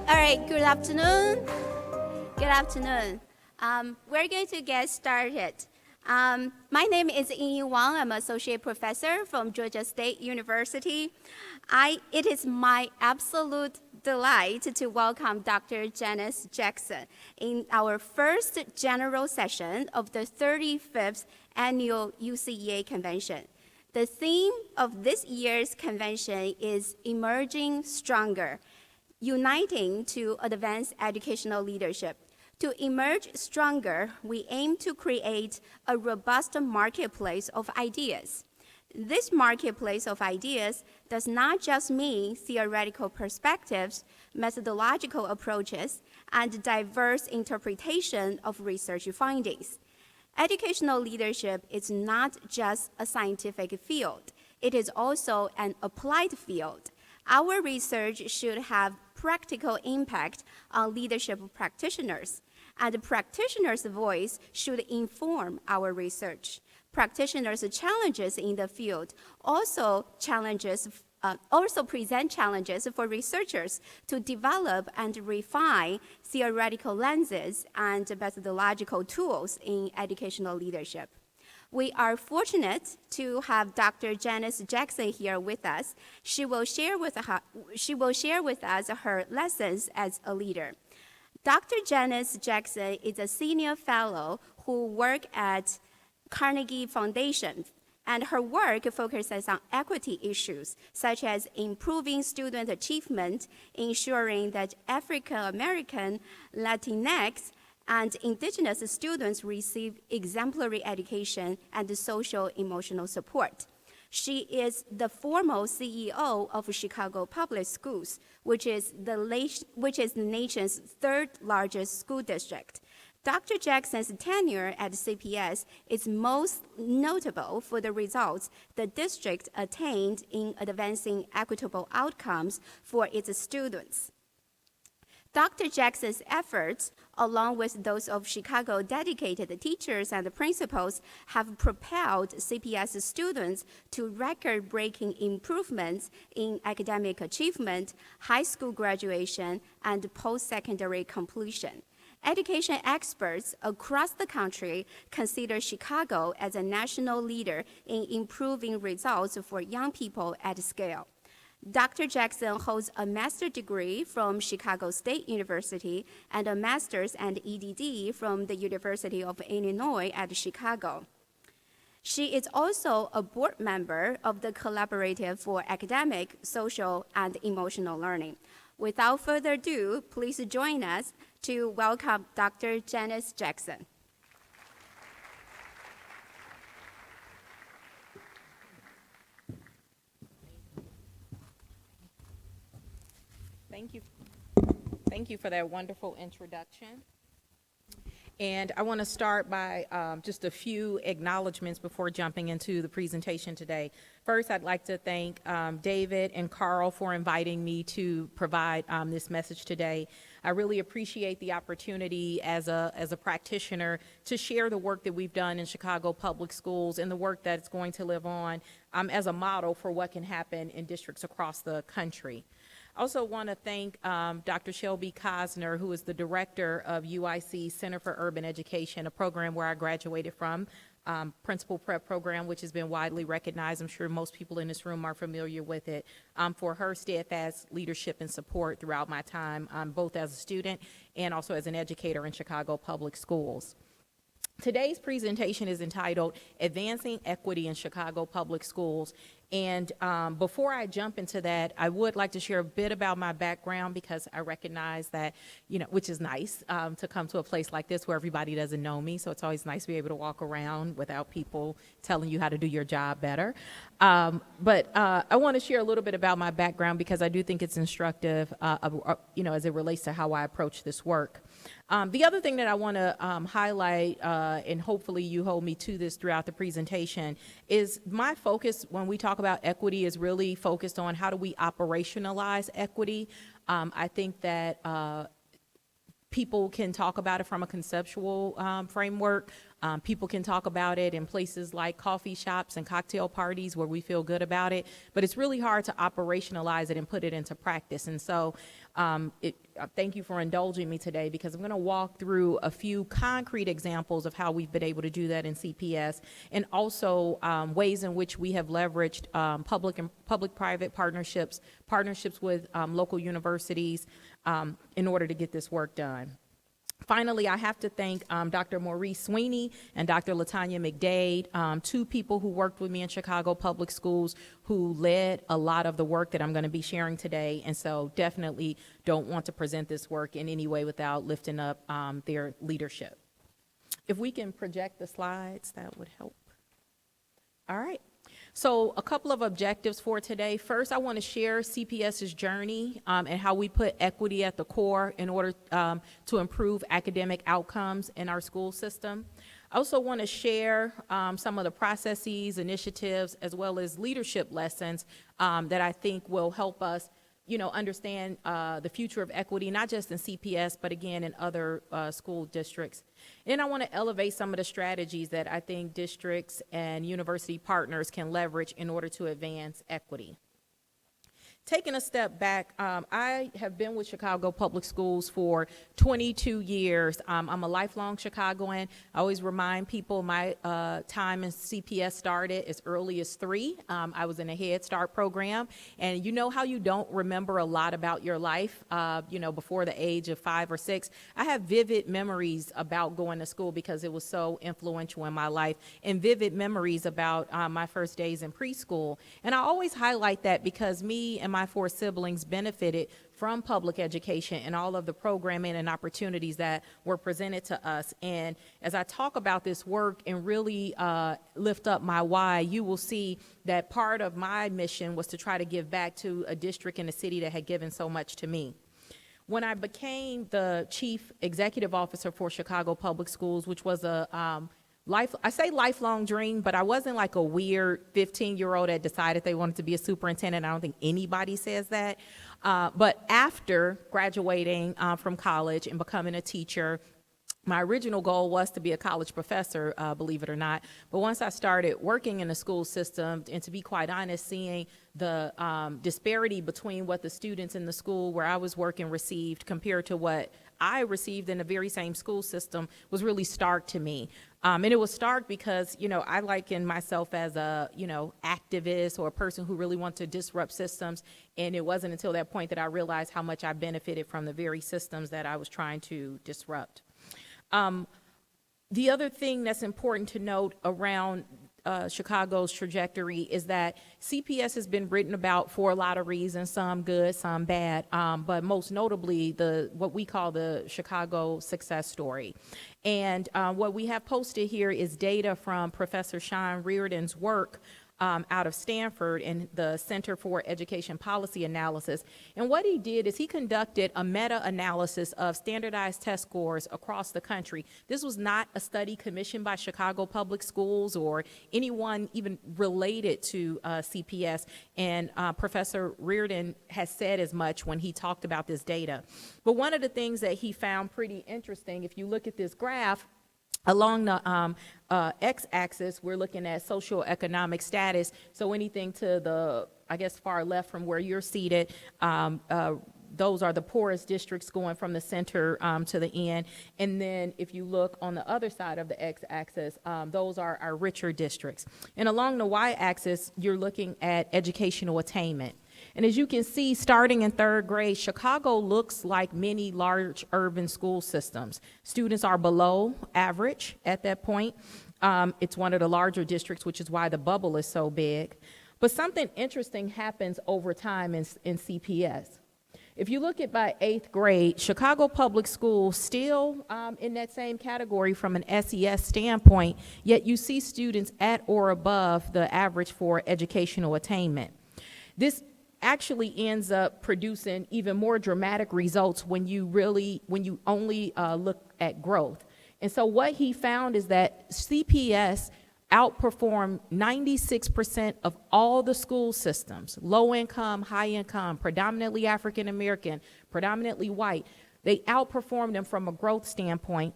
All right, good afternoon. Good afternoon. We're going to get started. My name is Ying Wang. I'm an associate professor from Georgia State University. It is my absolute delight to welcome Dr. Janice Jackson in our first general session of the 35th Annual UCEA Convention. The theme of this year's convention is Emerging Stronger, Uniting to Advance Educational Leadership. To emerge stronger, we aim to create a robust marketplace of ideas. This marketplace of ideas does not just mean theoretical perspectives, methodological approaches, and diverse interpretation of research findings. Educational leadership is not just a scientific field. It is also an applied field. Our research should have practical impact on leadership practitioners, and the practitioner's voice should inform our research. Practitioners' challenges in the field also present challenges for researchers to develop and refine theoretical lenses and methodological tools in educational leadership. We are fortunate to have Dr. Janice Jackson here with us. She will share with us her lessons as a leader. Dr. Janice Jackson is a senior fellow who works at Carnegie Foundation, and her work focuses on equity issues, such as improving student achievement, ensuring that African American, Latinx, and indigenous students receive exemplary education and social emotional support. She is the former CEO of Chicago Public Schools, which is the nation's third largest school district. Dr. Jackson's tenure at CPS is most notable for the results the district attained in advancing equitable outcomes for its students. Dr. Jackson's efforts, along with those of Chicago dedicated teachers and principals, have propelled CPS students to record-breaking improvements in academic achievement, high school graduation, and post-secondary completion. Education experts across the country consider Chicago as a national leader in improving results for young people at scale. Dr. Jackson holds a master's degree from Chicago State University and a master's and EDD from the University of Illinois at Chicago. She is also a board member of the Collaborative for Academic, Social, and Emotional Learning. Without further ado, please join us to welcome Dr. Janice Jackson. Thank you for that wonderful introduction. And I want to start by just a few acknowledgments before jumping into the presentation today. First, I'd like to thank David and Carl for inviting me to provide this message today. I really appreciate the opportunity as a practitioner to share the work that we've done in Chicago Public Schools and the work that's going to live on as a model for what can happen in districts across the country. I also want to thank Dr. Shelby Cosner, who is the director of UIC Center for Urban Education, a program where I graduated from, Principal Prep program, which has been widely recognized. I'm sure most people in this room are familiar with it, for her steadfast leadership and support throughout my time, both as a student and also as an educator in Chicago Public Schools. Today's presentation is entitled Advancing Equity in Chicago Public Schools. And before I jump into that, I would like to share a bit about my background because I recognize that, which is nice to come to a place like this where everybody doesn't know me. So it's always nice to be able to walk around without people telling you how to do your job better. But I want to share a little bit about my background because I do think it's instructive, as it relates to how I approach this work. The other thing that I want to highlight, and hopefully you hold me to this throughout the presentation, is my focus when we talk about equity is really focused on how do we operationalize equity. I think that people can talk about it from a conceptual framework, People can talk about it in places like coffee shops and cocktail parties where we feel good about it, but it's really hard to operationalize it and put it into practice. And so thank you for indulging me today, because I'm going to walk through a few concrete examples of how we've been able to do that in CPS, and also ways in which we have leveraged public-private partnerships with local universities in order to get this work done. Finally, I have to thank Dr. Maurice Sweeney and Dr. LaTanya McDade, two people who worked with me in Chicago Public Schools, who led a lot of the work that I'm going to be sharing today, and so definitely don't want to present this work in any way without lifting up their leadership. If we can project the slides, that would help. All right. So a couple of objectives for today. First, I want to share CPS's journey and how we put equity at the core in order to improve academic outcomes in our school system. I also want to share some of the processes, initiatives, as well as leadership lessons that I think will help us understand the future of equity, not just in CPS, but again, in other school districts. And I want to elevate some of the strategies that I think districts and university partners can leverage in order to advance equity. Taking a step back, I have been with Chicago Public Schools for 22 years. I'm a lifelong Chicagoan. I always remind people my time in CPS started as early as 3. I was in a Head Start program. And you know how you don't remember a lot about your life, before the age of 5 or 6? I have vivid memories about going to school because it was so influential in my life, and vivid memories about my first days in preschool. And I always highlight that because me and my 4 siblings benefited from public education and all of the programming and opportunities that were presented to us. And as I talk about this work and really lift up my why, you will see that part of my mission was to try to give back to a district and a city that had given so much to me. When I became the chief executive officer for Chicago Public Schools, which was I say lifelong dream, but I wasn't like a weird 15-year-old that decided they wanted to be a superintendent. I don't think anybody says that. But after graduating from college and becoming a teacher, my original goal was to be a college professor, believe it or not. But once I started working in the school system, and to be quite honest, seeing the disparity between what the students in the school where I was working received compared to what I received in the very same school system was really stark to me. And it was stark because, I liken myself as a, activist or a person who really wants to disrupt systems. And it wasn't until that point that I realized how much I benefited from the very systems that I was trying to disrupt. The other thing that's important to note around Chicago's trajectory is that CPS has been written about for a lot of reasons, some good, some bad, but most notably what we call the Chicago success story. And what we have posted here is data from Professor Sean Reardon's work out of Stanford in the Center for Education Policy Analysis. And what he did is he conducted a meta-analysis of standardized test scores across the country. This was not a study commissioned by Chicago Public Schools or anyone even related to CPS. And Professor Reardon has said as much when he talked about this data. But one of the things that he found pretty interesting, if you look at this graph, along the x-axis, we're looking at socioeconomic status. So anything to the, far left from where you're seated, those are the poorest districts going from the center to the end. And then if you look on the other side of the x-axis, those are our richer districts. And along the y-axis, you're looking at educational attainment. And as you can see, starting in 3rd grade, Chicago looks like many large urban school systems. Students are below average at that point. It's one of the larger districts, which is why the bubble is so big. But something interesting happens over time in CPS. If you look at by 8th grade, Chicago Public Schools still in that same category from an SES standpoint, yet you see students at or above the average for educational attainment. This actually ends up producing even more dramatic results when you only look at growth. And so what he found is that CPS outperformed 96% of all the school systems, low income, high income, predominantly African American, predominantly white. They outperformed them from a growth standpoint.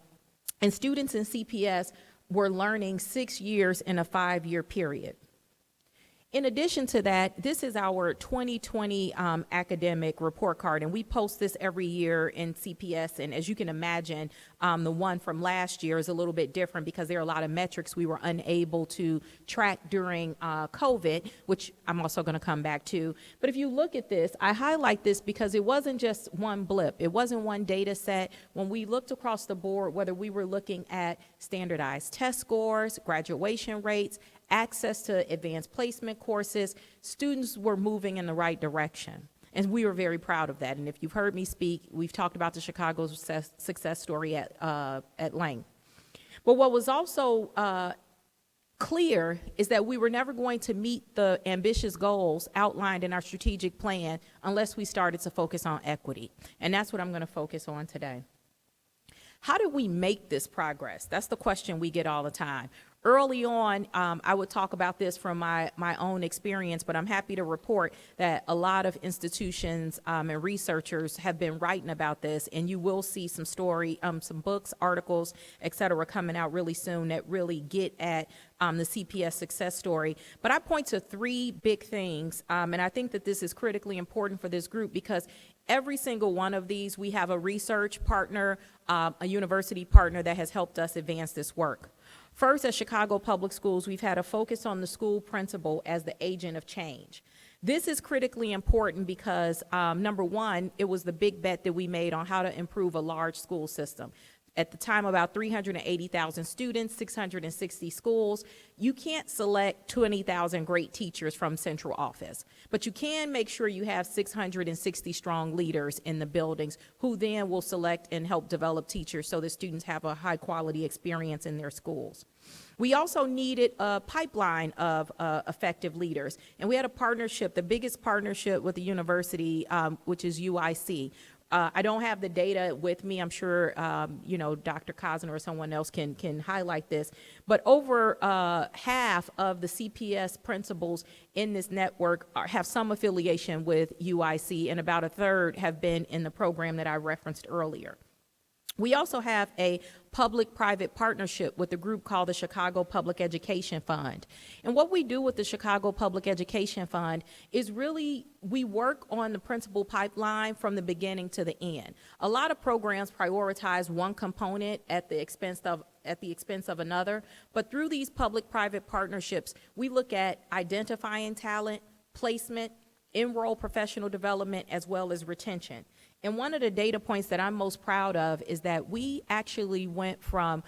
And students in CPS were learning 6 years in a 5-year period. In addition to that, this is our 2020 academic report card, and we post this every year in CPS. And as you can imagine, the one from last year is a little bit different because there are a lot of metrics we were unable to track during COVID, which I'm also going to come back to. But if you look at this, I highlight this because it wasn't just one blip. It wasn't one data set. When we looked across the board, whether we were looking at standardized test scores, graduation rates, access to advanced placement courses, students were moving in the right direction. And we were very proud of that. And if you've heard me speak, we've talked about the Chicago success story at length. But what was also clear is that we were never going to meet the ambitious goals outlined in our strategic plan unless we started to focus on equity. And that's what I'm going to focus on today. How did we make this progress? That's the question we get all the time. Early on, I would talk about this from my own experience, but I'm happy to report that a lot of institutions and researchers have been writing about this, and you will see some some books, articles, et cetera, coming out really soon that really get at the CPS success story. But I point to 3 big things, and I think that this is critically important for this group because every single one of these, we have a research partner, a university partner that has helped us advance this work. First, at Chicago Public Schools, we've had a focus on the school principal as the agent of change. This is critically important because, number one, it was the big bet that we made on how to improve a large school system. At the time, about 380,000 students, 660 schools. You can't select 20,000 great teachers from central office, but you can make sure you have 660 strong leaders in the buildings who then will select and help develop teachers so that students have a high quality experience in their schools. We also needed a pipeline of effective leaders, and we had a partnership, the biggest partnership with the university, which is UIC. I don't have the data with me. I'm sure, Dr. Cosner or someone else can highlight this. But over half of the CPS principals in this network have some affiliation with UIC, and about a third have been in the program that I referenced earlier. We also have a public-private partnership with a group called the Chicago Public Education Fund. And what we do with the Chicago Public Education Fund is really we work on the principal pipeline from the beginning to the end. A lot of programs prioritize one component at the expense of another, but through these public-private partnerships, we look at identifying talent, placement, enroll professional development, as well as retention. And one of the data points that I'm most proud of is that we actually went from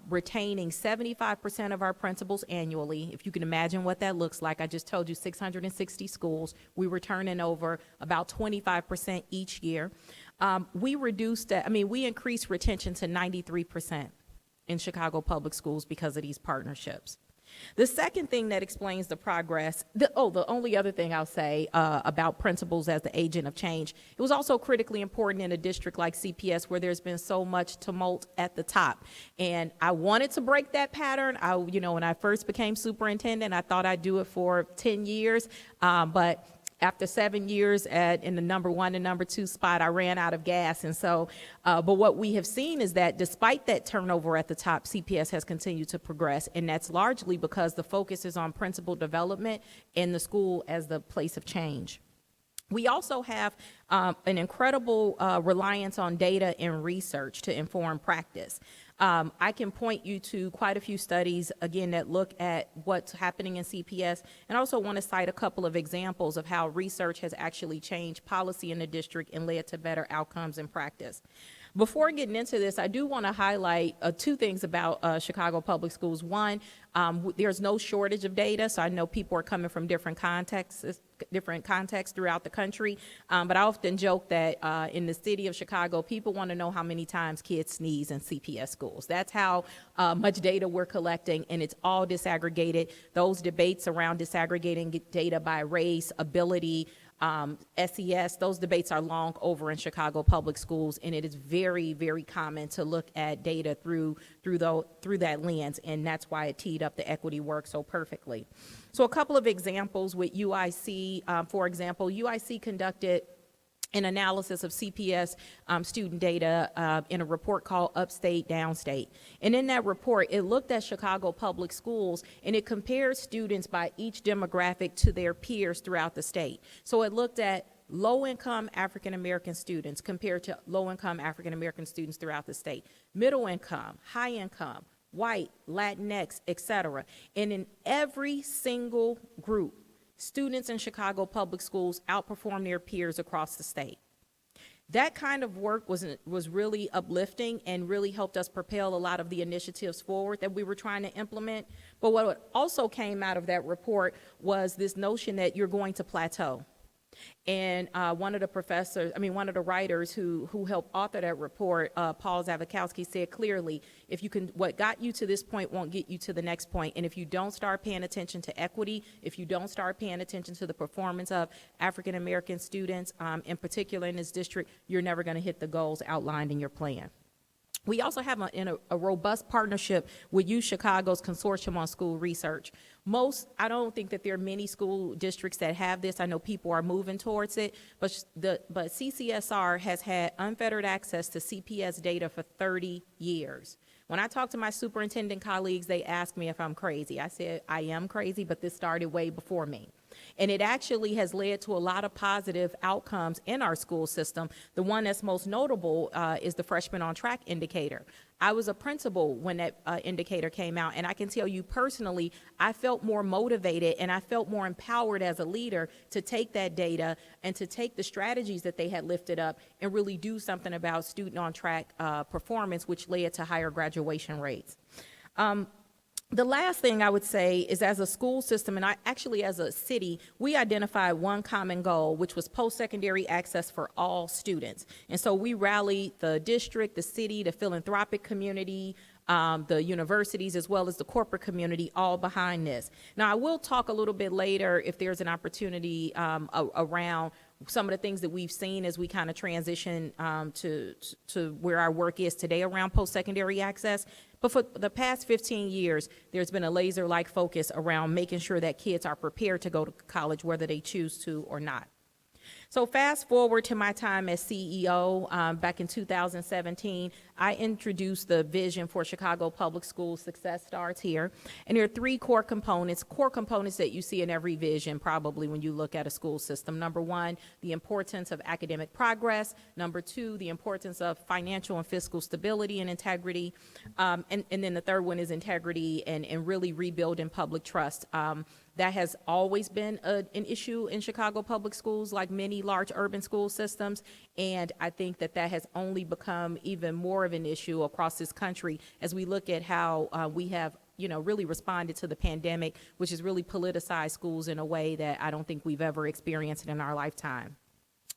retaining 75% of our principals annually. If you can imagine what that looks like, I just told you 660 schools. We were turning over about 25% each year. We increased retention to 93% in Chicago Public Schools because of these partnerships. The second thing that explains the progress, the only other thing I'll say about principals as the agent of change, it was also critically important in a district like CPS where there's been so much tumult at the top. And I wanted to break that pattern. When I first became superintendent, I thought I'd do it for 10 years, but after 7 years in the number 1 and number 2 spot, I ran out of gas. And so, but what we have seen is that despite that turnover at the top, CPS has continued to progress. And that's largely because the focus is on principal development and the school as the place of change. We also have an incredible reliance on data and research to inform practice. I can point you to quite a few studies, again, that look at what's happening in CPS, and I also want to cite a couple of examples of how research has actually changed policy in the district and led to better outcomes in practice. Before getting into this, I do want to highlight 2 things about Chicago Public Schools. One, there's no shortage of data, so I know people are coming from different contexts throughout the country, but I often joke that in the city of Chicago, people want to know how many times kids sneeze in CPS schools. That's how much data we're collecting, and it's all disaggregated. Those debates around disaggregating data by race, ability, SES, those debates are long over in Chicago Public Schools, and it is very, very common to look at data through that lens, and that's why it teed up the equity work so perfectly. So a couple of examples with UIC, for example, UIC conducted an analysis of CPS student data in a report called Upstate, Downstate. And in that report, it looked at Chicago public schools, and it compared students by each demographic to their peers throughout the state. So it looked at low-income African-American students compared to low-income African-American students throughout the state, middle-income, high-income, white, Latinx, et cetera. And in every single group, students in Chicago public schools outperform their peers across the state. That kind of work was really uplifting and really helped us propel a lot of the initiatives forward that we were trying to implement. But what also came out of that report was this notion that you're going to plateau. And one of the writers who helped author that report, Paul Zawikowski, said clearly, what got you to this point won't get you to the next point. And if you don't start paying attention to equity, if you don't start paying attention to the performance of African American students, in particular in this district, you're never going to hit the goals outlined in your plan. We also have a robust partnership with UChicago's Consortium on School Research. I don't think that there are many school districts that have this. I know people are moving towards it, but CCSR has had unfettered access to CPS data for 30 years. When I talk to my superintendent colleagues, they ask me if I'm crazy. I said, I am crazy, but this started way before me. And it actually has led to a lot of positive outcomes in our school system. The one that's most notable is the freshman on track indicator. I was a principal when that indicator came out, and I can tell you personally, I felt more motivated and I felt more empowered as a leader to take that data and to take the strategies that they had lifted up and really do something about student on track performance, which led to higher graduation rates. The last thing I would say is, as a school system, and actually as a city, we identified one common goal, which was post-secondary access for all students. And so we rallied the district, the city, the philanthropic community, the universities, as well as the corporate community, all behind this. Now, I will talk a little bit later, if there's an opportunity, around some of the things that we've seen as we kind of transition to where our work is today around post-secondary access. But for the past 15 years, there's been a laser-like focus around making sure that kids are prepared to go to college, whether they choose to or not. So fast forward to my time as CEO back in 2017, I introduced the vision for Chicago Public Schools. Success starts here. And there are three core components that you see in every vision probably when you look at a school system. Number one, the importance of academic progress. Number two, the importance of financial and fiscal stability and integrity. And then the third one is integrity and really rebuilding public trust. That has always been an issue in Chicago public schools, like many large urban school systems, and I think that has only become even more of an issue across this country as we look at how we have really responded to the pandemic, which has really politicized schools in a way that I don't think we've ever experienced in our lifetime.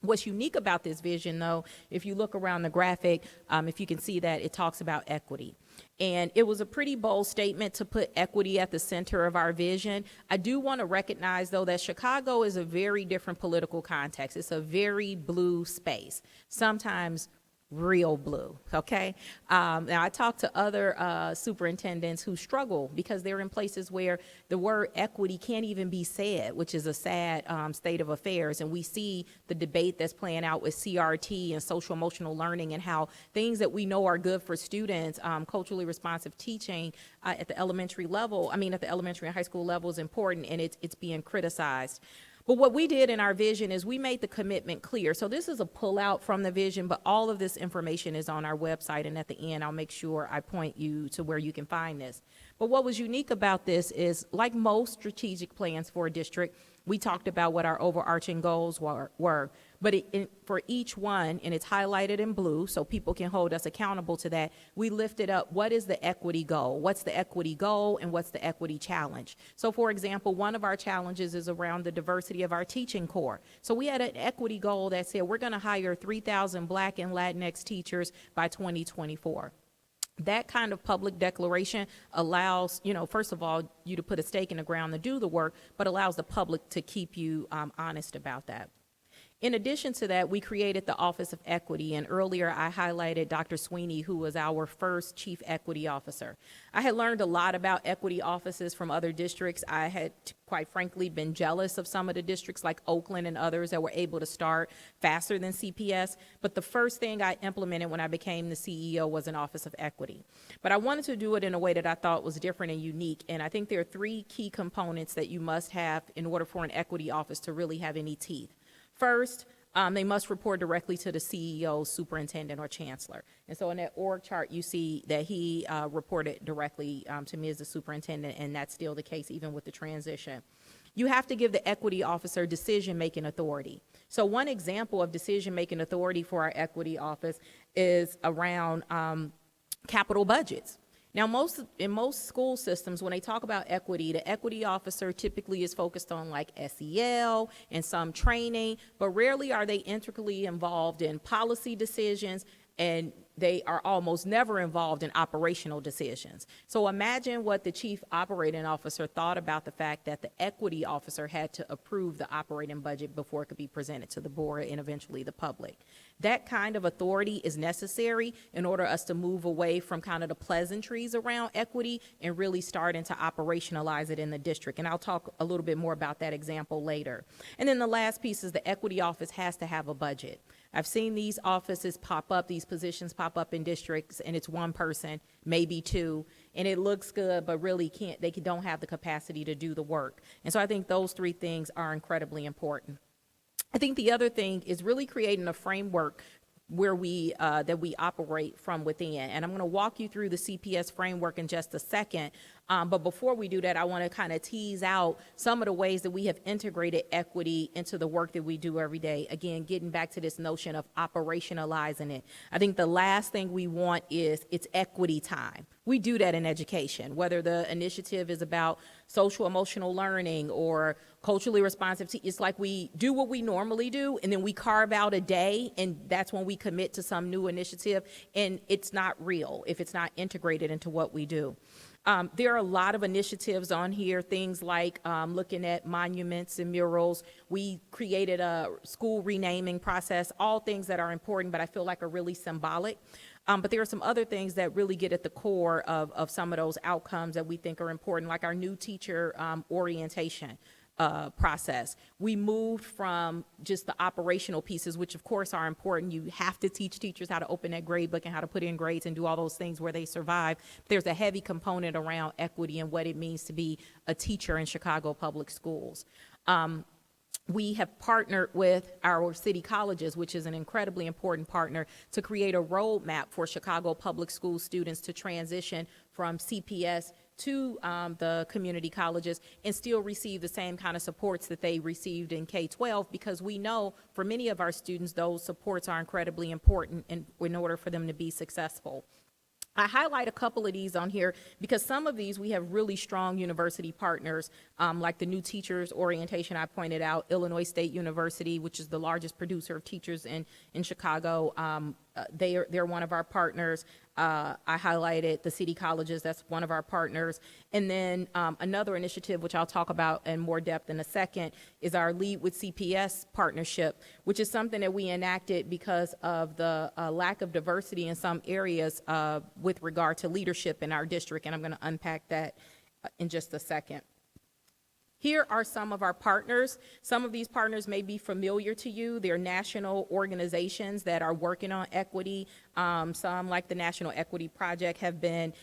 What's unique about this vision, though, if you look around the graphic, if you can see that, it talks about equity. And it was a pretty bold statement to put equity at the center of our vision. I do want to recognize, though, that Chicago is a very different political context. It's a very blue space, sometimes real blue, okay? Now, I talked to other superintendents who struggle because they're in places where the word equity can't even be said, which is a sad state of affairs. And we see the debate that's playing out with CRT and social emotional learning and how things that we know are good for students, culturally responsive teaching at the elementary level, at the elementary and high school level is important, and it's being criticized. But what we did in our vision is we made the commitment clear. So this is a pullout from the vision, but all of this information is on our website, and at the end I'll make sure I point you to where you can find this. But what was unique about this is, like most strategic plans for a district, we talked about what our overarching goals were. But for each one, and it's highlighted in blue so people can hold us accountable to that, we lifted up what is the equity goal, what's the equity goal, and what's the equity challenge. So for example, one of our challenges is around the diversity of our teaching corps. So we had an equity goal that said we're going to hire 3,000 Black and Latinx teachers by 2024. That kind of public declaration allows, first of all, you to put a stake in the ground to do the work, but allows the public to keep you honest about that. In addition to that, we created the Office of Equity, and earlier I highlighted Dr. Sweeney, who was our first Chief Equity Officer. I had learned a lot about equity offices from other districts. I had, quite frankly, been jealous of some of the districts like Oakland and others that were able to start faster than CPS, but the first thing I implemented when I became the CEO was an Office of Equity. But I wanted to do it in a way that I thought was different and unique, and I think there are 3 key components that you must have in order for an equity office to really have any teeth. First, they must report directly to the CEO, superintendent, or chancellor. And so in that org chart, you see that he reported directly to me as the superintendent, and that's still the case even with the transition. You have to give the equity officer decision-making authority. So one example of decision-making authority for our equity office is around capital budgets. Now, in most school systems, when they talk about equity, the equity officer typically is focused on like SEL and some training, but rarely are they intricately involved in policy decisions, and they are almost never involved in operational decisions. So imagine what the chief operating officer thought about the fact that the equity officer had to approve the operating budget before it could be presented to the board and eventually the public. That kind of authority is necessary in order us to move away from kind of the pleasantries around equity and really starting to operationalize it in the district. And I'll talk a little bit more about that example later. And then the last piece is the equity office has to have a budget. I've seen these offices pop up, these positions pop up in districts, and it's one person, maybe 2, and it looks good, but really they don't have the capacity to do the work. And so I think those 3 things are incredibly important. I think the other thing is really creating a framework where that we operate from within. And I'm going to walk you through the CPS framework in just a second. But before we do that, I want to kind of tease out some of the ways that we have integrated equity into the work that we do every day. Again, getting back to this notion of operationalizing it. I think the last thing we want is it's equity time. We do that in education, whether the initiative is about social emotional learning or culturally responsive. It's like we do what we normally do, and then we carve out a day, and that's when we commit to some new initiative, and it's not real if it's not integrated into what we do. There are a lot of initiatives on here, things like looking at monuments and murals. We created a school renaming process, all things that are important, but I feel like are really symbolic. But there are some other things that really get at the core of some of those outcomes that we think are important, like our new teacher orientation process. We moved from just the operational pieces, which of course are important. You have to teach teachers how to open that grade book and how to put in grades and do all those things where they survive. There's a heavy component around equity and what it means to be a teacher in Chicago public schools. We have partnered with our city colleges, which is an incredibly important partner, to create a roadmap for Chicago public school students to transition from CPS to the community colleges and still receive the same kind of supports that they received in K-12, because we know for many of our students those supports are incredibly important in order for them to be successful. I highlight a couple of these on here because some of these we have really strong university partners, like the new teachers orientation I pointed out, Illinois State University, which is the largest producer of teachers in Chicago. They're one of our partners. I highlighted the city colleges, that's one of our partners. And then another initiative, which I'll talk about in more depth in a second, is our Lead with CPS partnership, which is something that we enacted because of the lack of diversity in some areas with regard to leadership in our district, and I'm going to unpack that in just a second. Here are some of our partners. Some of these partners may be familiar to you. They're national organizations that are working on equity. Some, like the National Equity Project, have been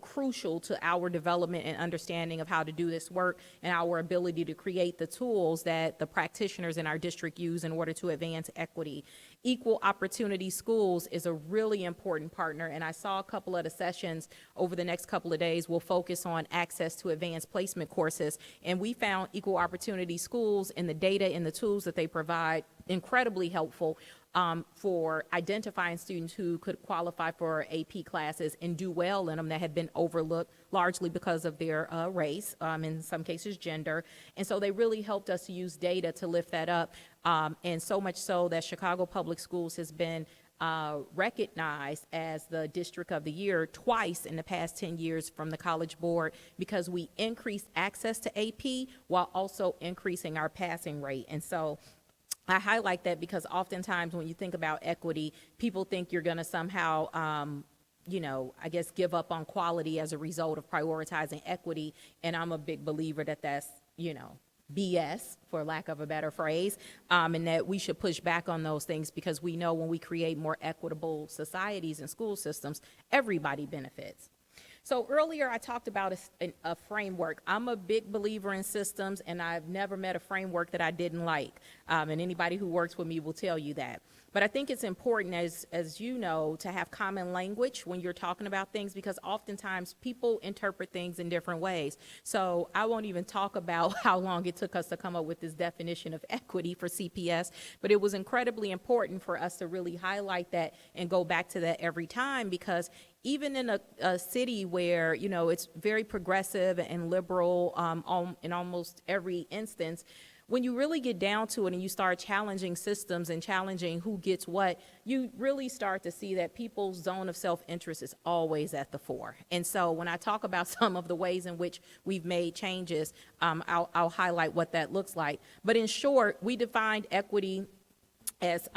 crucial to our development and understanding of how to do this work and our ability to create the tools that the practitioners in our district use in order to advance equity. Equal Opportunity Schools is a really important partner, and I saw a couple of the sessions over the next couple of days will focus on access to advanced placement courses, and we found Equal Opportunity Schools and the data and the tools that they provide incredibly helpful for identifying students who could qualify for AP classes and do well in them that had been overlooked largely because of their race, in some cases gender. And so they really helped us to use data to lift that up, and so much so that Chicago Public Schools has been recognized as the District of the Year twice in the past 10 years from the College Board, because we increased access to AP while also increasing our passing rate. And so I highlight that because oftentimes when you think about equity, people think you're going to somehow, I guess, give up on quality as a result of prioritizing equity. And I'm a big believer that that's, BS, for lack of a better phrase, and that we should push back on those things because we know when we create more equitable societies and school systems, everybody benefits. So earlier I talked about a framework. I'm a big believer in systems, and I've never met a framework that I didn't like. And anybody who works with me will tell you that. But I think it's important, as you know, to have common language when you're talking about things, because oftentimes people interpret things in different ways. So I won't even talk about how long it took us to come up with this definition of equity for CPS, but it was incredibly important for us to really highlight that and go back to that every time, because even in a city where, it's very progressive and liberal in almost every instance, when you really get down to it and you start challenging systems and challenging who gets what, you really start to see that people's zone of self-interest is always at the fore. And so when I talk about some of the ways in which we've made changes, I'll highlight what that looks like. But in short, we defined equity as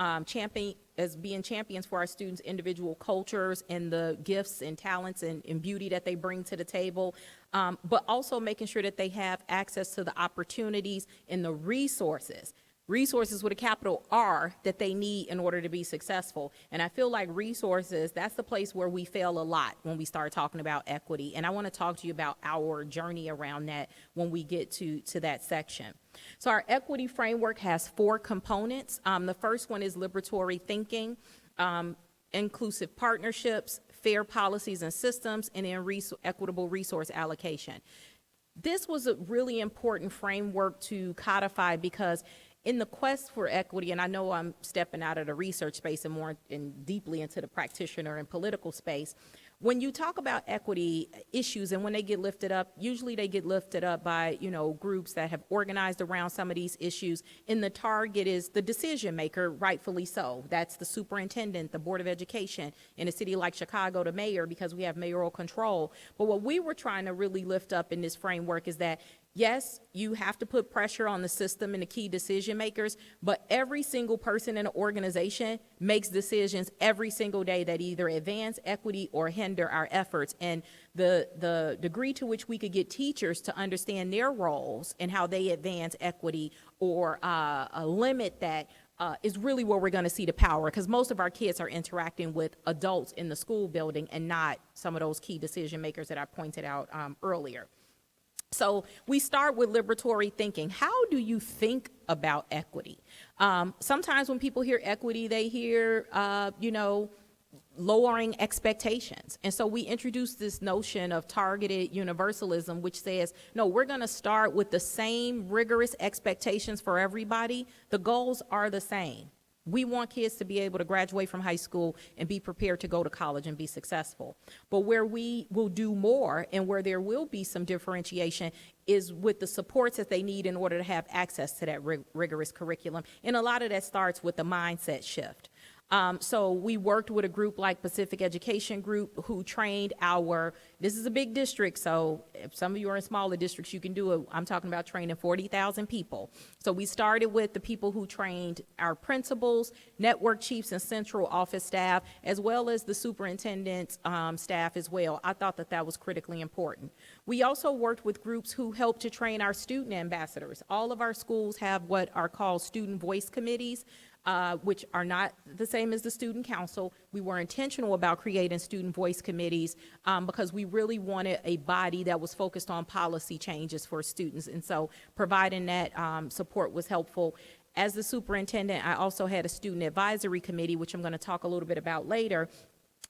being champions for our students' individual cultures and the gifts and talents and beauty that they bring to the table, but also making sure that they have access to the opportunities and the resources with a capital R, that they need in order to be successful. And I feel like resources, that's the place where we fail a lot when we start talking about equity. And I want to talk to you about our journey around that when we get to that section. So our equity framework has 4 components. The first one is liberatory thinking, inclusive partnerships, fair policies and systems, and then equitable resource allocation. This was a really important framework to codify because in the quest for equity, and I know I'm stepping out of the research space and more deeply into the practitioner and political space, when you talk about equity issues and when they get lifted up, usually they get lifted up by, groups that have organized around some of these issues, and the target is the decision maker, rightfully so. That's the superintendent, the Board of Education, in a city like Chicago, the mayor, because we have mayoral control. But what we were trying to really lift up in this framework is that yes, you have to put pressure on the system and the key decision makers, but every single person in an organization makes decisions every single day that either advance equity or hinder our efforts. And the degree to which we could get teachers to understand their roles and how they advance equity or limit that is really where we're going to see the power, because most of our kids are interacting with adults in the school building and not some of those key decision makers that I pointed out earlier. So we start with liberatory thinking. How do you think about equity? Sometimes when people hear equity, they hear, lowering expectations. And so we introduced this notion of targeted universalism, which says, no, we're going to start with the same rigorous expectations for everybody. The goals are the same. We want kids to be able to graduate from high school and be prepared to go to college and be successful. But where we will do more and where there will be some differentiation is with the supports that they need in order to have access to that rigorous curriculum. And a lot of that starts with the mindset shift. So we worked with a group like Pacific Education Group who trained this is a big district, so if some of you are in smaller districts, you can do it. I'm talking about training 40,000 people. So we started with the people who trained our principals, network chiefs, and central office staff, as well as the superintendent's staff as well. I thought that was critically important. We also worked with groups who helped to train our student ambassadors. All of our schools have what are called student voice committees, which are not the same as the student council. We were intentional about creating student voice committees because we really wanted a body that was focused on policy changes for students. And so providing that support was helpful. As the superintendent, I also had a student advisory committee, which I'm going to talk a little bit about later,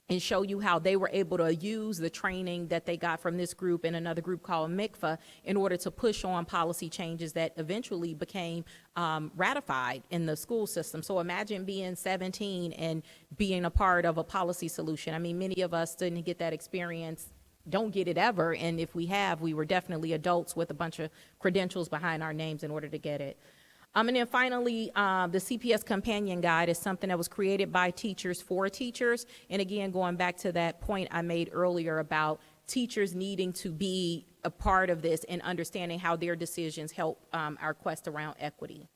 and show you how they were able to use the training that they got from this group and another group called MICFA in order to push on policy changes that eventually became ratified in the school system. So imagine being 17 and being a part of a policy solution. I mean, many of us didn't get that experience, don't get it ever, and if we have, we were definitely adults with a bunch of credentials behind our names in order to get it. And then finally, the CPS Companion Guide is something that was created by teachers for teachers. And again, going back to that point I made earlier about teachers needing to be a part of this and understanding how their decisions help our quest around equity.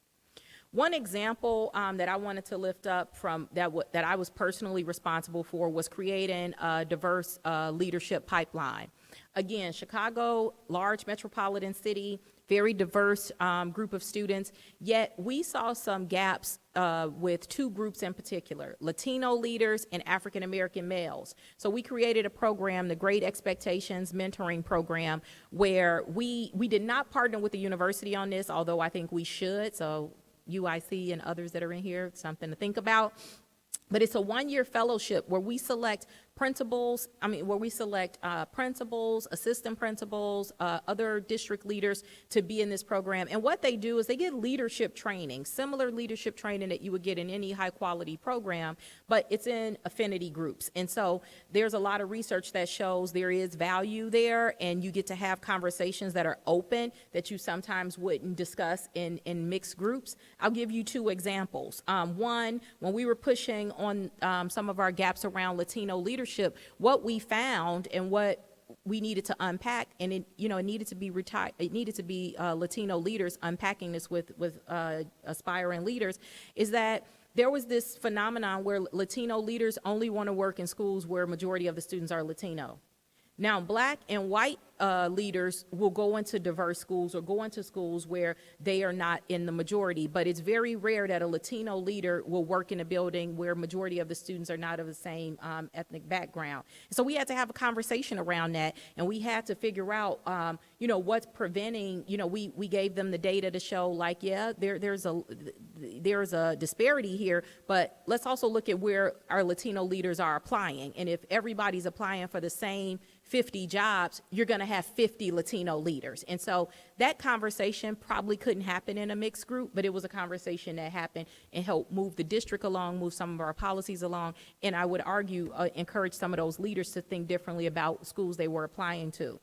One example that I wanted to lift up from that I was personally responsible for was creating a diverse leadership pipeline. Again, Chicago, large metropolitan city, very diverse group of students, yet we saw some gaps with two groups in particular, Latino leaders and African American males. So we created a program, the Great Expectations Mentoring Program, where we did not partner with the university on this, although I think we should, so UIC and others that are in here, something to think about. But it's a one-year fellowship where we select principals, principals, assistant principals, other district leaders to be in this program. And what they do is they get leadership training, similar leadership training that you would get in any high-quality program, but it's in affinity groups. And so there's a lot of research that shows there is value there, and you get to have conversations that are open that you sometimes wouldn't discuss in mixed groups. I'll give you two examples. One, when we were pushing on some of our gaps around Latino leadership, what we found and what we needed to unpack, and it needed to be Latino leaders unpacking this with aspiring leaders, is that there was this phenomenon where Latino leaders only want to work in schools where a majority of the students are Latino. Now, black and white leaders will go into diverse schools or go into schools where they are not in the majority, but it's very rare that a Latino leader will work in a building where majority of the students are not of the same ethnic background. So we had to have a conversation around that, and we had to figure out, what's preventing, we gave them the data to show, like, yeah, there's a disparity here, but let's also look at where our Latino leaders are applying. And if everybody's applying for the same 50 jobs, you're going to have 50 Latino leaders. And so that conversation probably couldn't happen in a mixed group, but it was a conversation that happened and helped move the district along, move some of our policies along, and I would argue encourage some of those leaders to think differently about schools they were applying to.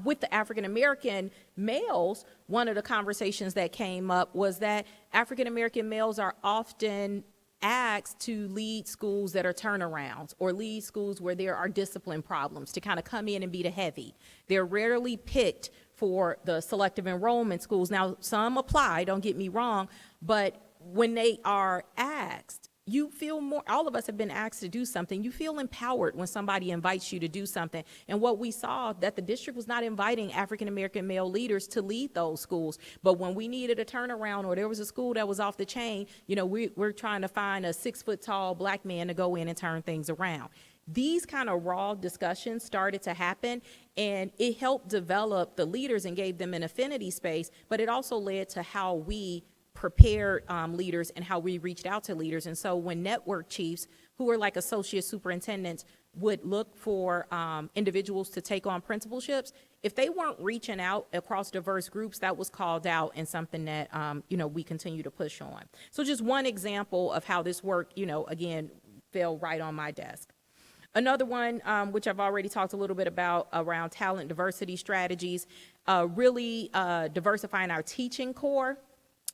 With the African American males, one of the conversations that came up was that African American males are often asked to lead schools that are turnarounds or lead schools where there are discipline problems, to kind of come in and be the heavy. They're rarely picked for the selective enrollment schools. Now, some apply, don't get me wrong, but when they are asked, you feel more, all of us have been asked to do something. You feel empowered when somebody invites you to do something. And what we saw, that the district was not inviting African-American male leaders to lead those schools. But when we needed a turnaround or there was a school that was off the chain, we're trying to find a 6-foot-tall black man to go in and turn things around. These kind of raw discussions started to happen, and it helped develop the leaders and gave them an affinity space, but it also led to how we prepared leaders and how we reached out to leaders. And so when network chiefs, who are like associate superintendents, would look for individuals to take on principalships, if they weren't reaching out across diverse groups, that was called out and something that we continue to push on. So just one example of how this work, again, fell right on my desk. Another one, which I've already talked a little bit about, around talent diversity strategies, really diversifying our teaching core.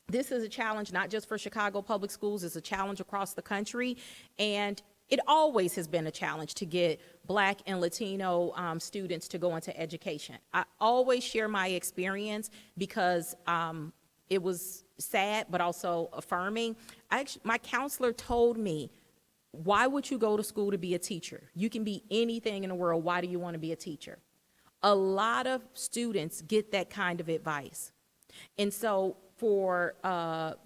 This is a challenge not just for Chicago Public Schools, it's a challenge across the country, and it always has been a challenge to get Black and Latino students to go into education. I always share my experience because it was sad but also affirming. My counselor told me, why would you go to school to be a teacher? You can be anything in the world. Why do you want to be a teacher? A lot of students get that kind of advice. And so for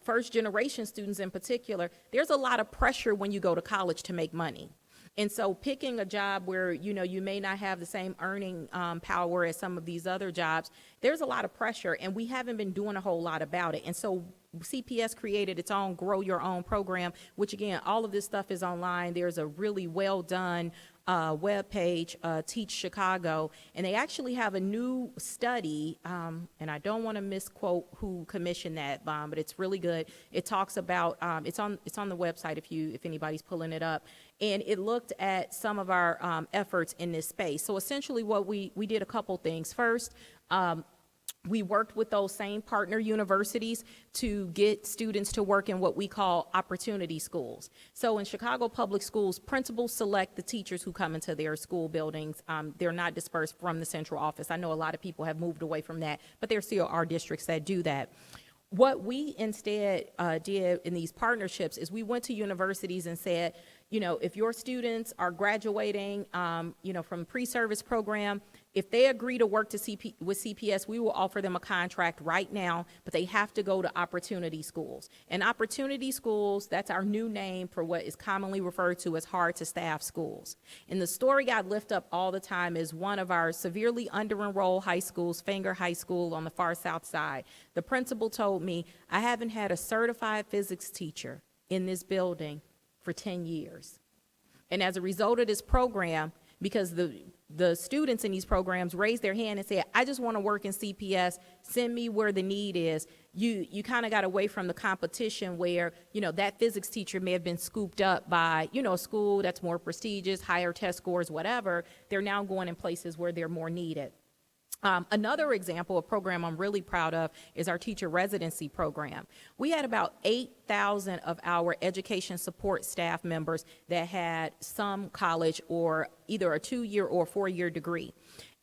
first generation students in particular, there's a lot of pressure when you go to college to make money. And so picking a job where, you may not have the same earning power as some of these other jobs, there's a lot of pressure, and we haven't been doing a whole lot about it. And so CPS created its own Grow Your Own program, which again, all of this stuff is online. There's a really well done web page, Teach Chicago, and they actually have a new study, and I don't want to misquote who commissioned that, but it's really good. It talks about, it's on the website if anybody's pulling it up, and it looked at some of our efforts in this space. So essentially what we did a couple things. First, we worked with those same partner universities to get students to work in what we call opportunity schools. So in Chicago Public Schools, principals select the teachers who come into their school buildings. They're not dispersed from the central office. I know a lot of people have moved away from that, but there still are districts that do that. What we instead did in these partnerships is we went to universities and said, you know, if your students are graduating, you know, from pre-service program, if they agree to work with CPS, we will offer them a contract right now, but they have to go to opportunity schools. And opportunity schools, that's our new name for what is commonly referred to as hard to staff schools. And the story I lift up all the time is one of our severely under-enrolled high schools, Fenger High School on the far south side. The principal told me, I haven't had a certified physics teacher in this building for 10 years. And as a result of this program, because the students in these programs raised their hand and said, I just want to work in CPS, send me where the need is. You kind of got away from the competition where, you know, that physics teacher may have been scooped up by, you know, a school that's more prestigious, higher test scores, whatever. They're now going in places where they're more needed. Another example, a program I'm really proud of, is our teacher residency program. We had about 8,000 of our education support staff members that had some college or either a 2-year or 4-year degree.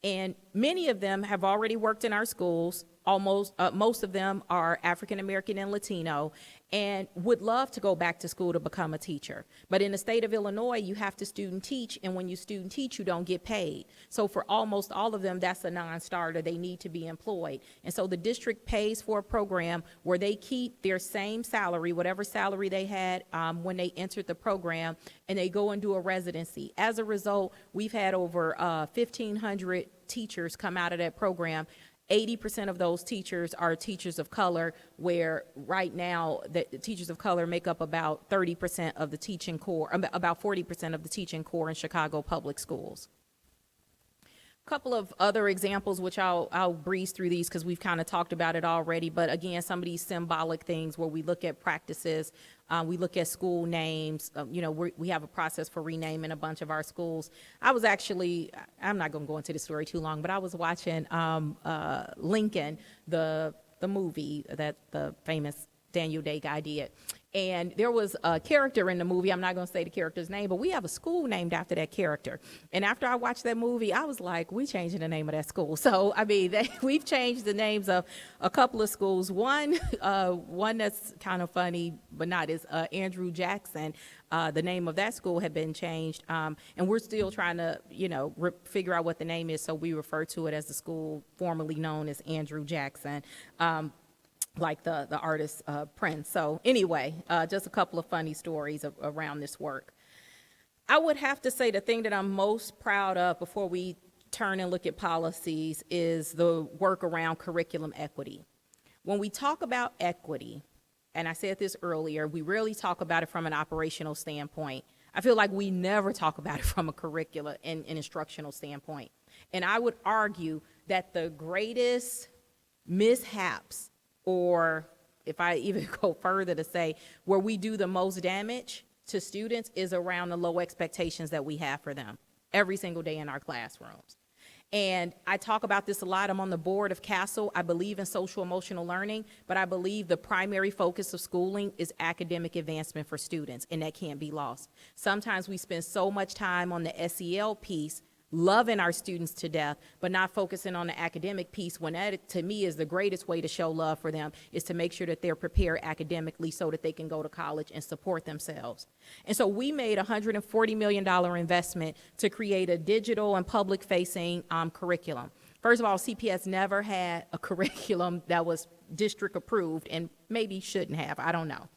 And many of them have already worked in our schools. Most of them are African American and Latino, and would love to go back to school to become a teacher. But in the state of Illinois, you have to student teach, and when you student teach, you don't get paid. So for almost all of them, that's a non-starter. They need to be employed. And so the district pays for a program where they keep their same salary, whatever salary they had when they entered the program, and they go and do a residency. As a result, we've had over 1,500 teachers come out of that program. 80% of those teachers are teachers of color, where right now the teachers of color make up about 30% of the teaching corps, about 40% of the teaching corps in Chicago public schools. A couple of other examples, which I'll breeze through these because we've kind of talked about it already, but again, some of these symbolic things where we look at practices, we look at school names, you know, we have a process for renaming a bunch of our schools. I was actually, I'm not going to go into the story too long, but I was watching Lincoln, the movie that the famous Daniel Day guy did. And there was a character in the movie, I'm not going to say the character's name, but we have a school named after that character. And after I watched that movie, I was like, we changing the name of that school. So, I mean, we've changed the names of a couple of schools. One that's kind of funny, but not, is Andrew Jackson. The name of that school had been changed, and we're still trying to, you know, figure out what the name is, so we refer to it as the school formerly known as Andrew Jackson. Like the artist Prince. So anyway, just a couple of funny stories around this work. I would have to say the thing that I'm most proud of before we turn and look at policies is the work around curriculum equity. When we talk about equity, and I said this earlier, we rarely talk about it from an operational standpoint. I feel like we never talk about it from a curricula and instructional standpoint. And I would argue that the greatest mishaps, or if I even go further to say where we do the most damage to students, is around the low expectations that we have for them every single day in our classrooms. And I talk about this a lot. I'm on the board of CASEL. I believe in social emotional learning, but I believe the primary focus of schooling is academic advancement for students, and that can't be lost. Sometimes we spend so much time on the SEL piece, loving our students to death, but not focusing on the academic piece, when that, to me, is the greatest way to show love for them, is to make sure that they're prepared academically so that they can go to college and support themselves. And so we made a $140 million investment to create a digital and public-facing curriculum. First of all, CPS never had a curriculum that was district approved, and maybe shouldn't have, I don't know.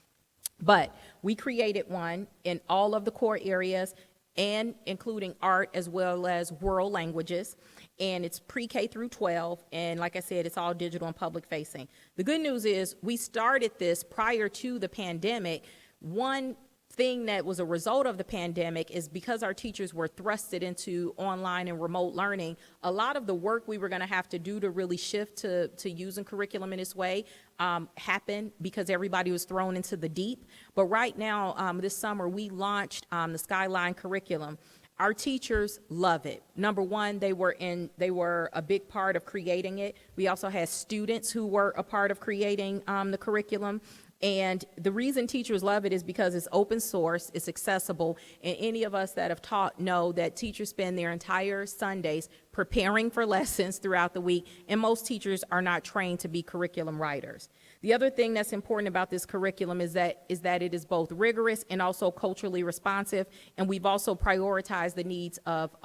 But we created one in all of the core areas, and including art as well as world languages, and it's pre-K through 12, and like I said, it's all digital and public facing. The good news is we started this prior to the pandemic. One thing that was a result of the pandemic is because our teachers were thrusted into online and remote learning, a lot of the work we were going to have to do to really shift to using curriculum in this way happened because everybody was thrown into the deep. But right now, this summer, we launched the Skyline curriculum. Our teachers love it. Number one, they were a big part of creating it. We also had students who were a part of creating the curriculum. And the reason teachers love it is because it's open source, it's accessible, and any of us that have taught know that teachers spend their entire Sundays preparing for lessons throughout the week, and most teachers are not trained to be curriculum writers. The other thing that's important about this curriculum is that it is both rigorous and also culturally responsive, and we've also prioritized the needs of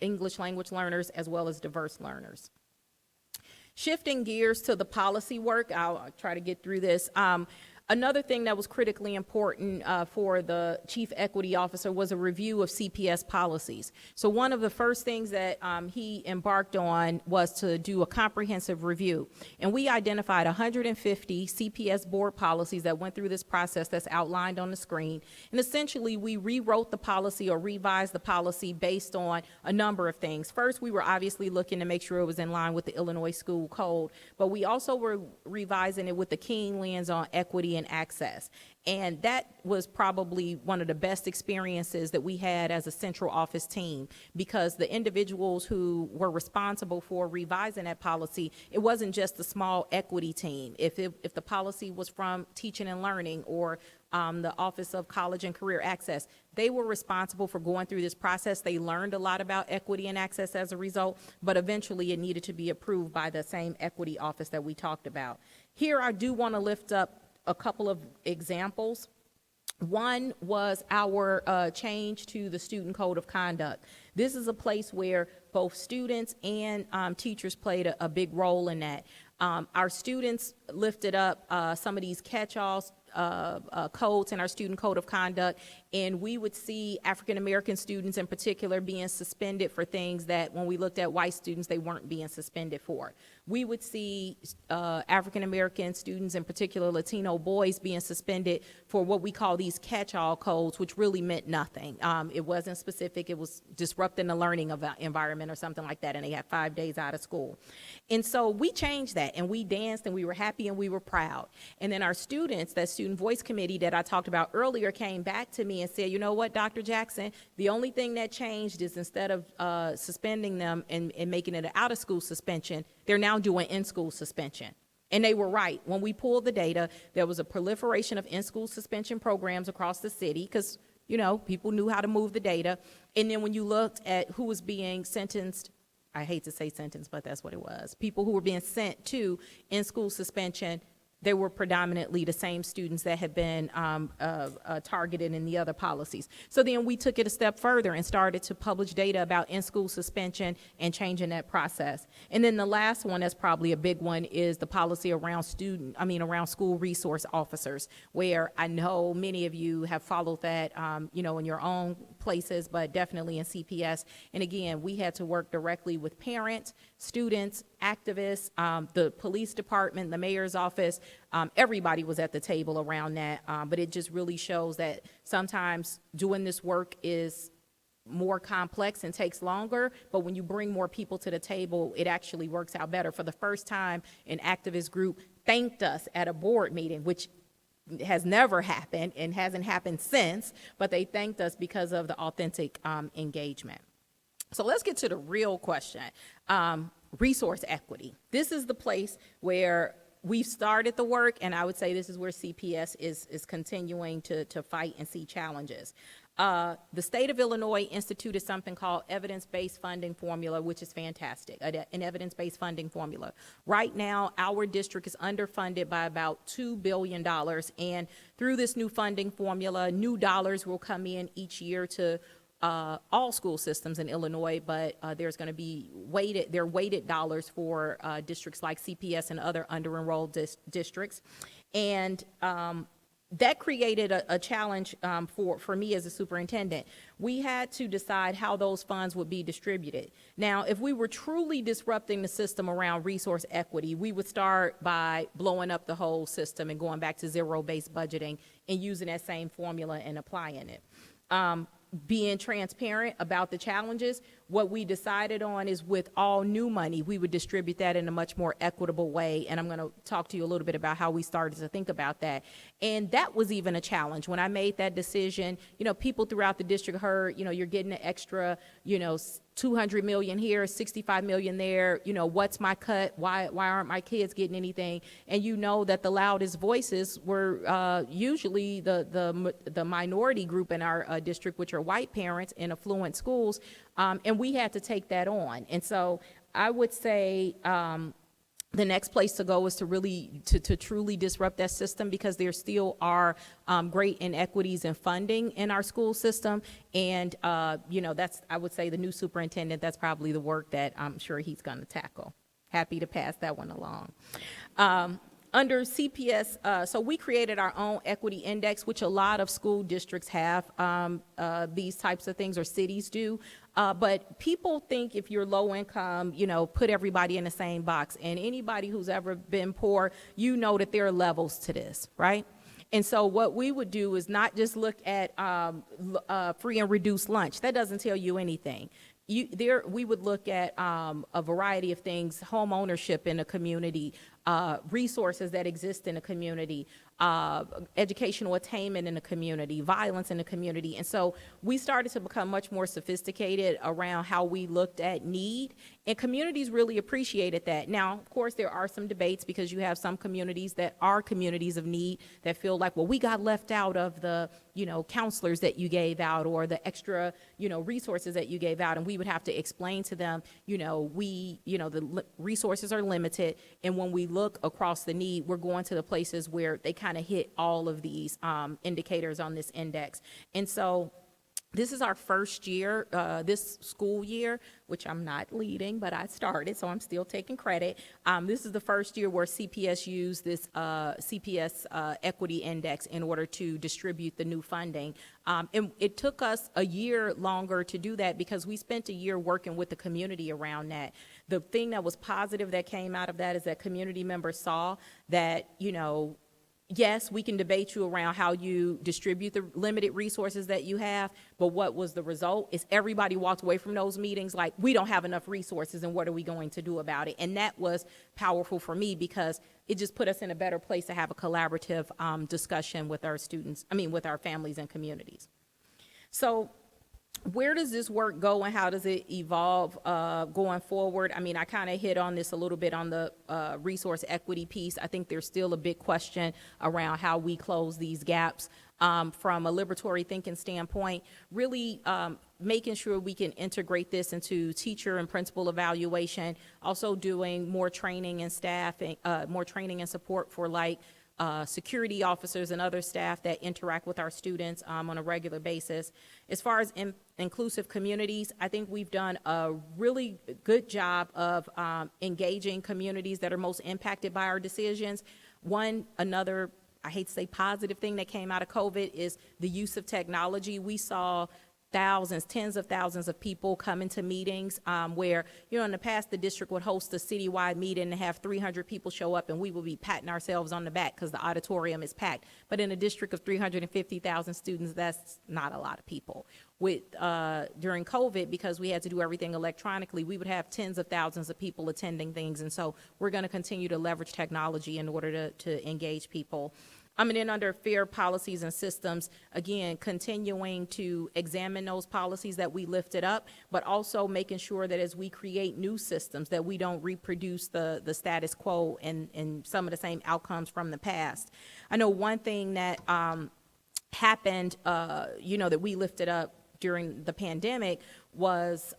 English language learners as well as diverse learners. Shifting gears to the policy work, I'll try to get through this. Another thing that was critically important for the Chief Equity Officer was a review of Cps policies. So one of the first things that he embarked on was to do a comprehensive review. And we identified 150 Cps board policies that went through this process that's outlined on the screen. And essentially, we rewrote the policy or revised the policy based on a number of things. First, we were obviously looking to make sure it was in line with the Illinois School Code, but we also were revising it with the keen lens on equity and access. And that was probably one of the best experiences that we had as a central office team, because the individuals who were responsible for revising that policy, it wasn't just a small equity team. If the policy was from teaching and learning or the Office of College and Career Access, they were responsible for going through this process. They learned a lot about equity and access as a result, but eventually it needed to be approved by the same equity office that we talked about. Here I do want to lift up a couple of examples. One was our change to the Student Code of Conduct. This is a place where both students and teachers played a big role in that. Our students lifted up some of these catch-alls codes in our Student Code of Conduct, and we would see African American students in particular being suspended for things that when we looked at white students, they weren't being suspended for. We would see African American students, in particular Latino boys, being suspended for what we call these catch-all codes, which really meant nothing. It wasn't specific. It was disrupting the learning environment or something like that, and they had 5 days out of school. And so we changed that, and we danced, and we were happy, and we were proud. And then our students, that Student Voice Committee that I talked about earlier, came back to me and said, you know what, Dr. Jackson, the only thing that changed is instead of suspending them and making it an out-of-school suspension, they're now doing in-school suspension. And they were right. When we pulled the data, there was a proliferation of in-school suspension programs across the city because, you know, people knew how to move the data. And then when you looked at who was being sentenced, I hate to say sentenced, but that's what it was, people who were being sent to in-school suspension, they were predominantly the same students that had been targeted in the other policies. So then we took it a step further and started to publish data about in-school suspension and changing that process. And then the last one, that's probably a big one, is the policy around around school resource officers, where I know many of you have followed that, in your own places, but definitely in CPS. And again, we had to work directly with parents, students, activists, the police department, the mayor's office. Everybody was at the table around that, but it just really shows that sometimes doing this work is more complex and takes longer, but when you bring more people to the table, it actually works out better. For the first time, an activist group thanked us at a board meeting, which has never happened and hasn't happened since, but they thanked us because of the authentic engagement. So let's get to the real question. Resource equity. This is the place where we've started the work, and I would say this is where CPS is continuing to fight and see challenges. The state of Illinois instituted something called evidence-based funding formula, which is fantastic, an evidence-based funding formula. Right now, our district is underfunded by about $2 billion, and through this new funding formula, new dollars will come in each year to all school systems in Illinois, but there's going to be weighted dollars for districts like CPS and other under-enrolled districts. And that created a challenge for me as a superintendent. We had to decide how those funds would be distributed. Now, if we were truly disrupting the system around resource equity, we would start by blowing up the whole system and going back to zero-based budgeting and using that same formula and applying it. Being transparent about the challenges, what we decided on is with all new money, we would distribute that in a much more equitable way. And I'm going to talk to you a little bit about how we started to think about that. And that was even a challenge. When I made that decision, people throughout the district heard, you're getting an extra, 200 million here, 65 million there, what's my cut? Why aren't my kids getting anything? And that the loudest voices were usually the minority group in our district, which are white parents in affluent schools, and we had to take that on. And so I would say the next place to go is to really to truly disrupt that system, because there still are great inequities in funding in our school system. And that's, I would say, the new superintendent, that's probably the work that I'm sure he's going to tackle. Happy to pass that one along. Under CPS, so we created our own equity index, which a lot of school districts have these types of things, or cities do. But people think if you're low income, put everybody in the same box. And anybody who's ever been poor, that there are levels to this, right? And so what we would do is not just look at free and reduced lunch. That doesn't tell you anything. We would look at a variety of things: home ownership in a community, resources that exist in a community, educational attainment in a community, violence in a community. And so we started to become much more sophisticated around how we looked at need, and communities really appreciated that. Now, of course, there are some debates, because you have some communities that are communities of need that feel like, well, we got left out of the, counselors that you gave out, or the extra, resources that you gave out. And we would have to explain to them, the resources are limited. And when we look across the need, we're going to the places where they kind of hit all of these indicators on this index. And so this is our first year, this school year, which I'm not leading, but I started, so I'm still taking credit. This is the first year where CPS used this CPS equity index in order to distribute the new funding. And it took us a year longer to do that, because we spent a year working with the community around that. The thing that was positive that came out of that is that community members saw that, yes, we can debate you around how you distribute the limited resources that you have, but what was the result is everybody walked away from those meetings like, we don't have enough resources, and what are we going to do about it? And that was powerful for me, because it just put us in a better place to have a collaborative discussion with our with our families and communities. So where does this work go, and how does it evolve going forward? I kind of hit on this a little bit on the resource equity piece. I think there's still a big question around how we close these gaps from a liberatory thinking standpoint, really making sure we can integrate this into teacher and principal evaluation, also doing more training and staffing, more training and support for security officers and other staff that interact with our students on a regular basis. As far as inclusive communities, I think we've done a really good job of engaging communities that are most impacted by our decisions. Another, I hate to say positive thing that came out of COVID is the use of technology. We saw thousands, tens of thousands of people come into meetings where, in the past, the district would host a citywide meeting and have 300 people show up, and we would be patting ourselves on the back because the auditorium is packed. But in a district of 350,000 students, that's not a lot of people. During COVID, because we had to do everything electronically, we would have tens of thousands of people attending things. And so we're going to continue to leverage technology in order to engage people. And then under fair policies and systems, again, continuing to examine those policies that we lifted up, but also making sure that as we create new systems that we don't reproduce the status quo and some of the same outcomes from the past. I know one thing that happened, that we lifted up during the pandemic was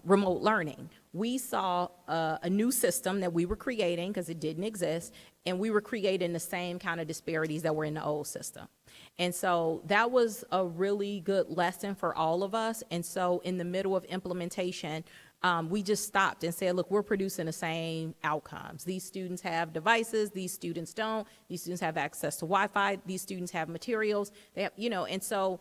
remote learning. We saw a new system that we were creating, because it didn't exist, and we were creating the same kind of disparities that were in the old system. And so that was a really good lesson for all of us. And so in the middle of implementation, we just stopped and said, look, we're producing the same outcomes. These students have devices, these students don't. These students have access to Wi-Fi, these students have materials. They have, and so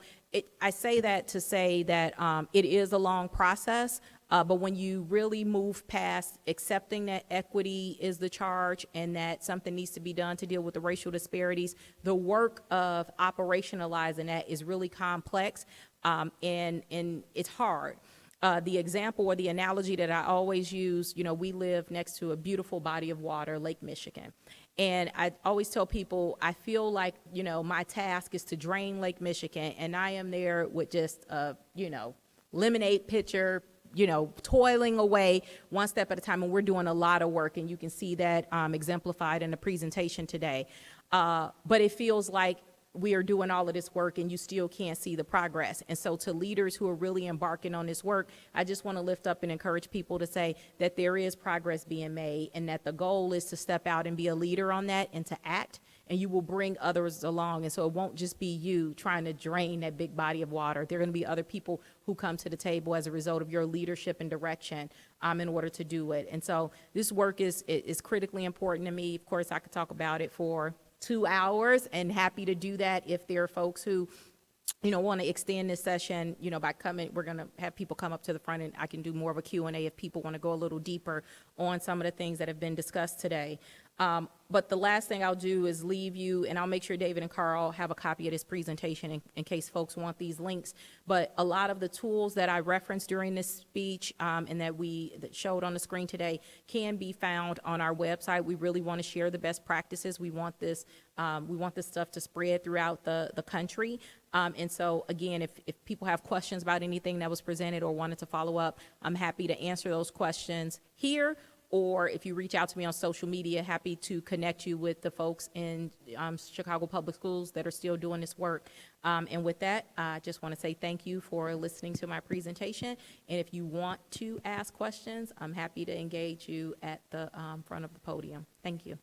I say that to say that it is a long process, but when you really move past accepting that equity is the charge and that something needs to be done to deal with the racial disparities, the work of operationalizing that is really complex, and it's hard. The example or the analogy that I always use, we live next to a beautiful body of water, Lake Michigan. And I always tell people, I feel like, my task is to drain Lake Michigan, and I am there with just a, lemonade pitcher, toiling away one step at a time, and we're doing a lot of work, and you can see that exemplified in the presentation today. But it feels like we are doing all of this work and you still can't see the progress. And so to leaders who are really embarking on this work, I just want to lift up and encourage people to say that there is progress being made, and that the goal is to step out and be a leader on that and to act, and you will bring others along. And so it won't just be you trying to drain that big body of water. There are going to be other people who come to the table as a result of your leadership and direction in order to do it. And so this work is critically important to me. Of course, I could talk about it for 2 hours, and happy to do that if there are folks who want to extend this session, by coming. We're going to have people come up to the front, and I can do more of a Q&A if people want to go a little deeper on some of the things that have been discussed today. But the last thing I'll do is leave you, and I'll make sure David and Carl have a copy of this presentation in case folks want these links. But a lot of the tools that I referenced during this speech and that showed on the screen today can be found on our website. We really want to share the best practices. We want this stuff to spread throughout the country. And so, again, if people have questions about anything that was presented or wanted to follow up, I'm happy to answer those questions here. Or if you reach out to me on social media, happy to connect you with the folks in Chicago Public Schools that are still doing this work. And with that, I just want to say thank you for listening to my presentation. And if you want to ask questions, I'm happy to engage you at the front of the podium. Thank you.